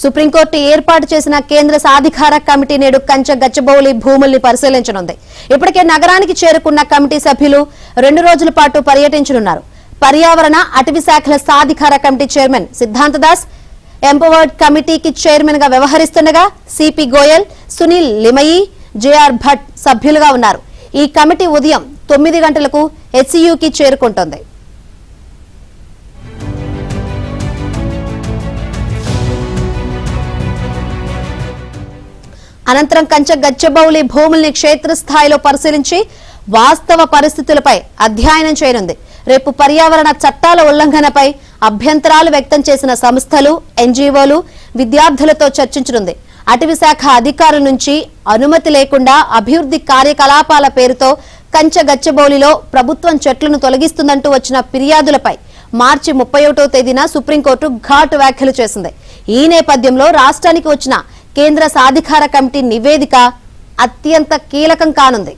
Supreme court ఏర్పాటు చేసిన కేంద్ర సాధికార కమిటీ నేడు కంచె గచ్చిబౌలి భూముల్ని పరిశీలించనుంది. ఇప్పటికే నగరానికి చేరుకున్న కమిటీ సభ్యులు 2 రోజుల పాటు పర్యటించనున్నారు. పర్యావరణ అటవీ శాఖల సాధికార కమిటీ చైర్మన్ సిద్ధాంత దాస్ ఎంపవర్డ్ కమిటీకి చైర్మన్ గా వ్యవహరిస్తుండగా సిపి గోయల్, సునీల్ లిమయి, జేఆర్ భట్ సభ్యులుగా ఉన్నారు. ఈ కమిటీ ఉదయం 9 గంటలకు హెచ్సియుకి చేరుకుంటోంది. అనంతరం కంచె గచ్చిబౌలి భూముల్ని క్షేత్రస్థాయిలో పరిశీలించి వాస్తవ పరిస్థితులపై అధ్యయనం చేయనుంది. రేపు పర్యావరణ చట్టాల ఉల్లంఘనపై అభ్యంతరాలు వ్యక్తం చేసిన సంస్థలు, ఎన్జీఓలు, విద్యార్థులతో చర్చించనుంది. అటవీ శాఖ అధికారుల నుంచి అనుమతి లేకుండా అభివృద్ధి కార్యకలాపాల పేరుతో కంచె గచ్చిబౌలిలో ప్రభుత్వం చెట్లను తొలగిస్తుందంటూ వచ్చిన ఫిర్యాదులపై మార్చి 31వ తేదీన సుప్రీంకోర్టు ఘాటు వ్యాఖ్యలు చేసింది. ఈ నేపథ్యంలో రాష్ట్రానికి వచ్చిన కేంద్ర సాధికార కమిటీ నివేదిక అత్యంత కీలకం కానుంది.